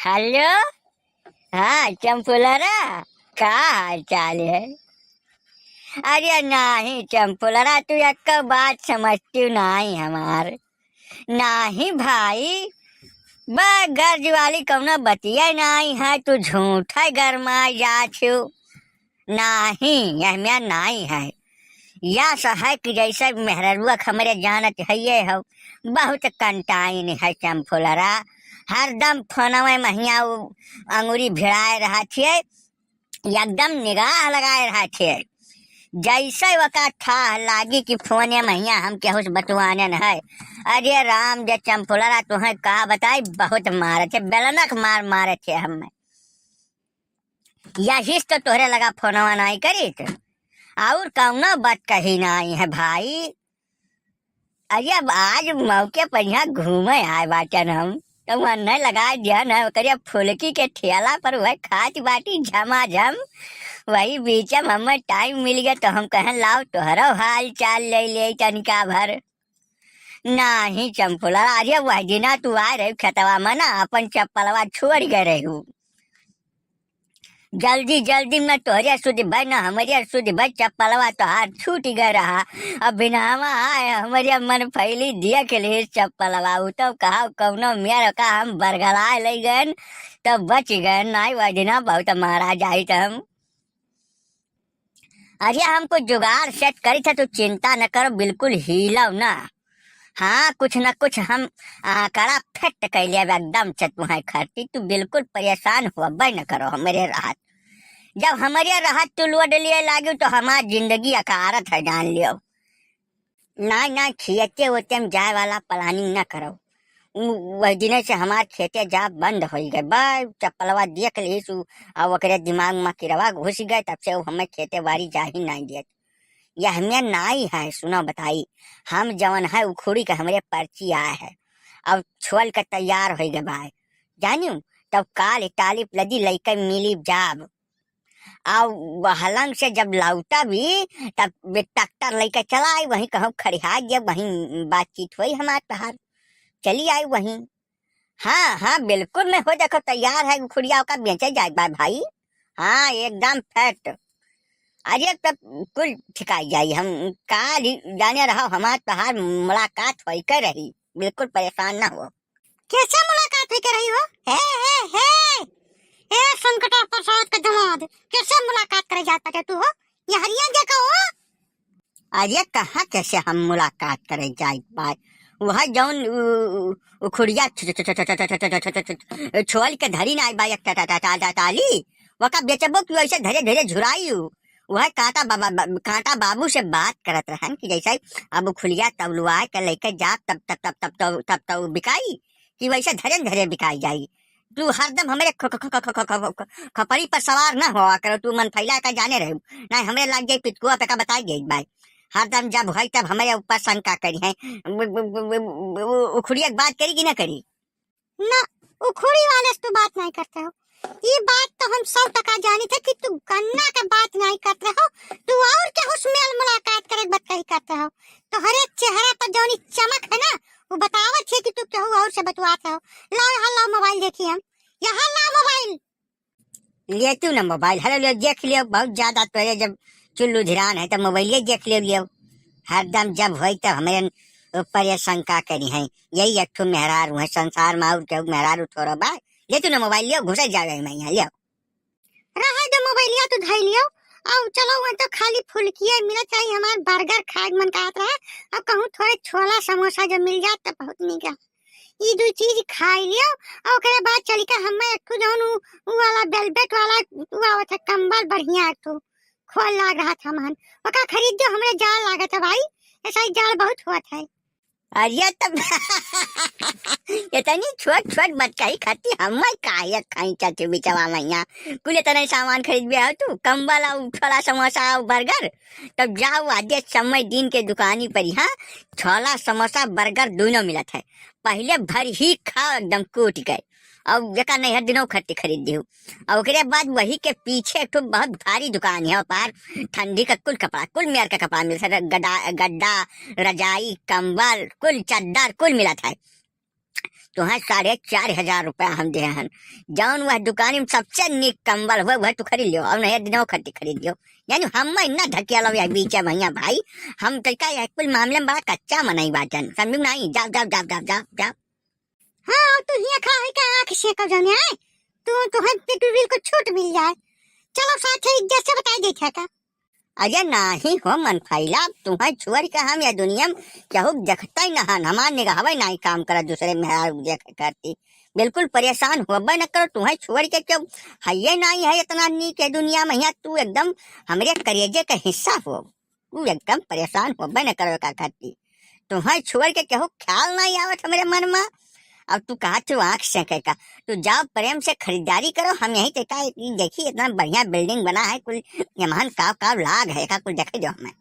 Hello. हाँ चंपुलरा, का हाल चाल है? अरे नहीं चंपुलरा, तू एक बात समझती नहीं हमार। नहीं भाई, गर्ज वाली कौनो बतिया नहीं है, तू झूठा गरमा जा छू। नहीं यह में नहीं है। या सहाय कि जैसे मेहरुआ हमरे जानत है ये हो, बहुत कंटाइन है चंपुलरा। हरदम फोनवे महिया अंगुरी भिड़ाए रहा थे, एकदम निगाह लगाए रहा थे। जैसे वका था लागी कि फोने महिया हम केहू से बतवाने न है। अरे राम जे चंपुलरा, तुम्हें कहा बताई, बहुत मारे थे, बेलनक मार मारे थे हमें। यही तो तोहरे लगा फोनवा नहीं करी थे, और कौनो बात कही नहीं है भाई। अरे अब आज मौके पर यहाँ घूमे आए बाटन हम, तो मन नहीं लगा दिया न करिए फुलकी के ठेला पर वह खाच बाटी झमाझम। वही बीच में हमें टाइम मिल गया तो हम कहें लाओ तोहरो हाल चाल ले ले तनिका भर। नहीं चंपुला, अरे वह दिना तू आ रही खेतवा में ना, अपन चप्पलवा छोड़ गए रही। जल्दी जल्दी में तोहरे सुध भाई ना हमारे सुध भाई चप्पलवा तो हाथ छूट गया रहा। अब बिनावा आए हमारे मन फैली दिया के लिए चप्पलवा तो कहा कौनो मेरा का हम बरगला ले गए तो बच गए, नहीं वह दिना बहुत मारा जाए तो हम। अरे हमको जुगाड़ सेट करी था, तो चिंता न करो, बिल्कुल हिलाओ ना। हाँ कुछ न कुछ हम कड़ा फिट कर लिया एकदम चतुहा खरती, तू बिल्कुल परेशान हुआ न करो। हमारे राहत जब हमारे राहत तू लौट लिए लागे तो हमारी जिंदगी अकारत है, जान लियो। ना ना खेते होते हम जाए वाला प्लानिंग न करो। वह दिन से हमारे खेते जा बंद हो गए, बस चप्पलवा देख ली और ओकरे दिमाग में किरवा घुस गए, तब से वो हमें खेते बाड़ी जा ही नहीं दिए। यह हमें नाई है, सुनो बताई, हम जवन है उखुड़ी का हमारे पर्ची आया है, अब छोल का तैयार हो गए भाई जानियो। तब काल टाली लदी लैके मिली जाब, और हलंग से जब लौटा भी तब ट्रैक्टर लेकर चला आई, वहीं कहूँ खड़िया गया, वहीं बातचीत हुई हमारे तहार, चली आई वहीं। हाँ हाँ बिल्कुल, मैं हो देखो तैयार है, खुड़िया का बेचे जाए भाई। हाँ एकदम फैट। अरे तब कुल ठिकाई जाई, हम काल जाने रहा हमारे तहार मुलाकात हो कर रही, बिल्कुल परेशान ना हो। कैसे मुलाकात हो कर रही हो? हे ए संकट प्रसाद का दमाद, कैसे मुलाकात करे जाता है तू हो? ये हरिया जगह हो? अरे कहाँ कैसे हम मुलाकात करे जाए बात, वह जौन उखुड़िया छोल के धरी ना बाई टाली वका बेचबो कि वैसे धीरे धीरे झुराई। वह कांटा बाबू से बात करत रहन कि जैसे अब खुलिया तबलुआ के लेके जा तब तब तब तब तब तब तब बिकाई, कि वैसे धरे धरे बिकाई जाई। तू हरदम हमारे खपरी पर सवार न हुआ करो, तू मन फैला का जाने रहे ना, हमें लग गई पिटकुआ पे का बताई गई भाई। हरदम जब है तब हमारे ऊपर शंका करी है, उखुड़िया बात करी कि ना करी? ना उखुड़ी वाले से तू बात नहीं करते हो, ये बात तो हम 100% जानी थे कि तू गन्ना का बात नहीं करते हो, तू और क्या उसमें मुलाकात करे बात कही करते हो। तो हर एक चेहरा पर जौनी चमक है ना, वो बतावत है कि तू क्या और से बतवाते हो। लाओ यहाँ लाओ मोबाइल देखिए, हम यहाँ लाओ मोबाइल ले तू ना मोबाइल, हेलो ले देख लियो, बहुत ज्यादा तो है, जब चुल्लू धिरान है तो मोबाइल देख लियो। हरदम जब हो तब हमें ऊपर ये शंका करी है, यही एक ठो मेहरारू है संसार में, और क्या मेहरारू थोड़ा बा। ले तू ना मोबाइल लियो, घुसा जावे मैं यहाँ लियो, रहा दो मोबाइल लिया तो धाई लियो। और चलो वहाँ तो खाली फुलकिया मिला चाहिए, हमारे बर्गर खाए मन कहत रहा, और कहूँ थोड़े छोला समोसा जब मिल जाए तो बहुत निका, ये दो चीज खाई लियो। और ओकरे बाद चली का हमें एक ठो जौन उ वाला वेलवेट वाला उ आवत है कंबल बढ़िया, एक ठो खोल लाग रहा था मन, ओका खरीद जो, हमें जाल लागत है भाई, ऐसा ही जाल बहुत हुआ था। अरे तब इतनी छोट छोट बच्चाई खाती हम काय खाई चाची बिचवा मैया, कुल इतना सामान खरीद भी आओ तू, कंबल और छोला समोसा और बर्गर। तब जाओ आधे समय दिन के दुकानी पर, यहाँ छोला समोसा बर्गर दोनों मिलत है, पहले भर ही खाओ एकदम कूट गए, और जका नहीं हर दिनों खट्टी खरीद दी। और उसके बाद वही के पीछे एक बहुत भारी दुकान है, पार ठंडी का कुल कपड़ा, कुल मेयर का कपड़ा मिलता है, गड्ढा रजाई कंबल कुल चद्दर कुल मिला था। तुम्हें 4,500 हम दे हन। जौन वह दुकानी में सबसे नीक कंबल हुआ वह तू खरीद लियो और नहीं दिनों खट्टी खरीद लियो। यानी हम इतना धकिया लो या बीच भैया भाई, हम तरीका यह कुल मामले में बड़ा कच्चा मनाई बाटन, समझू नहीं? जाओ जाओ जाओ जाओ जाओ जाओ। हाँ तू हिया खा का आँख से कर जाने आए तू हद पे तू बिल्कुल छूट मिल जाए। चलो साथ ही इज्जत से बता देखे का। अरे नहीं हो मन फैला, तुम्हें छोड़ के हम या दुनिया में केहू देखता ही ना, हमार निगाहवे नहीं काम करा दूसरे में देख करती। बिल्कुल परेशान होबे न करो, तुम्हें छोड़ के क्यों है ये नहीं है इतना नीक है दुनिया में। यहाँ तू एकदम हमरे करेजे का हिस्सा हो, तू एकदम परेशान होबे न करो का करती। तुम्हें छोड़ के केहू ख्याल नहीं आवत हमरे मन में। अब तू कहा तू आँख से का, तू जाओ प्रेम से खरीदारी करो। हम यही देखा देखी इतना बढ़िया बिल्डिंग बना है, कुल यमान काव काव लाग है का, कुल देखे जो हमें।